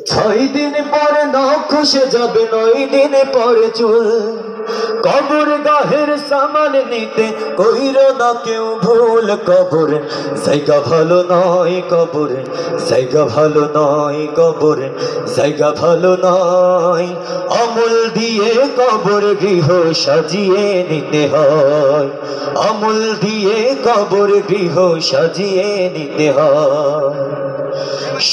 ছয় দিন পরে নখ খসে যাবে, 9 দিন পরে চুল। কবর গাহের সামান নিতে কইরো না কেউ ভুল। কবর জায়গা ভালো নয়, কবর জায়গা ভালো নয়, কবর জায়গা ভালো নয়। আমল দিয়ে কবর গৃহ সাজিয়ে নিতে হয়, আমল দিয়ে কবর গৃহ সাজিয়ে নিতে হয়।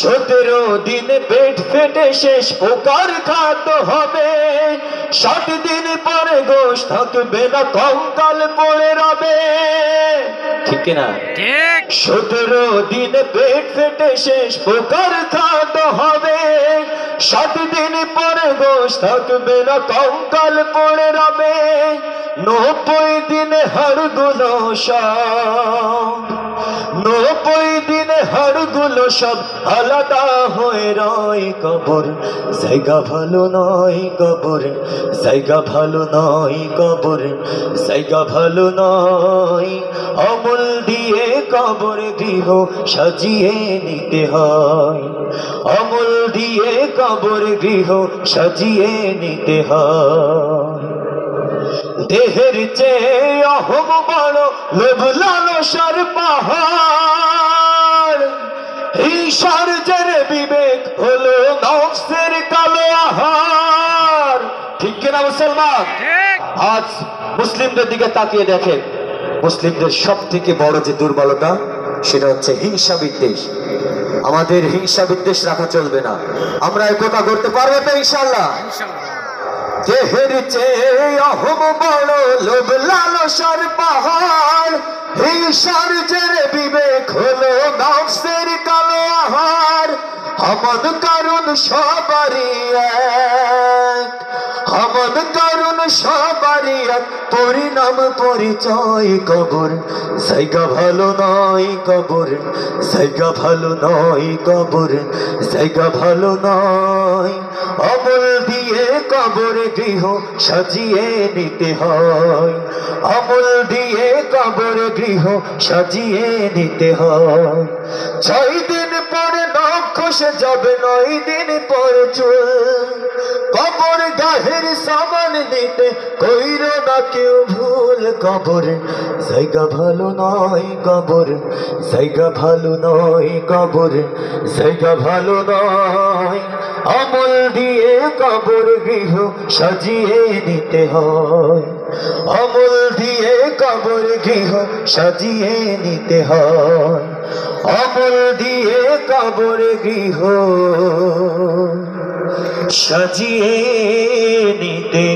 17 দিন পেট ফেটে শেষ পোকার খাদ্য হবে, 60 দিন পরে গোশ থাকবে না, কঙ্কাল পড়ে রবে। ঠিক না? ঠিক। 17 দিন পেট ফেটে শেষ পোকার খাদ্য হবে, 60 দিন পরে গোশ থাকবে না, কঙ্কাল পড়ে রবে। 90 দিনে হাড়গুলো সব, 90 দিনে হাড়গুলো সব আলাদা হয়ে রয়। কবর জায়গা ভালো নয়, কবর জায়গা ভালো নয়, কবর জায়গা ভালো নয়। আমল দিয়ে কবর গৃহ সাজিয়ে নিতে হয়, আমল দিয়ে কবর গৃহ সাজিয়ে নিতে হয়। দেহের চেয়ে অহম বড়, লোভ লালসার পাহাড়। ঈশার জেরে বিবেক হলো নফসের কালো আহার। ঠিক কিনা মুসলমান? ঠিক। আজ মুসলিমদের দিকে তাকিয়ে দেখেন, মুসলিমদের সব থেকে বড় যে দুর্বলতা সেটা হচ্ছে হিংসা বিদ্বেষ। আমাদের হিংসা বিদ্বেষ রাখা চলবে না। আমরা একতা করতে পারবো তো ইনশাআল্লাহ? দেহের চেয়ে অহম বড়, লোভ লালসার পাহাড়। হিংসার জেরে বিবেক হলো নফসের কালো আহার। আমল কারণ সবারই এক, আমল কারণ সবারই এক, পরিণাম পরিচয়। কবর জায়গা ভালো নয়, কবর জায়গা ভালো নয়, কবর জায়গা ভালো নয়। আমল দিয়ে কবর গৃহ সাজিয়ে নিতে হয়, আমল দিয়ে কবর গৃহ সাজিয়ে নিতে হয়। 6 দিন পরে নখ খসে যাবে, 9 দিন পরে চুল। কবর গাহের সামান নিতে কইরো না কেউ ভুল। কবর জায়গা ভালো নয়, কবর জায়গা ভালো নয়, কবর জায়গা ভালো নয়। আমল দিয়ে কবর গৃহ সাজিয়ে নিতে হয়, আমল দিয়ে কবর গৃহ সাজিয়ে নিতে হয়, আমল দিয়ে কবর গৃহ সাজিয়ে নিতে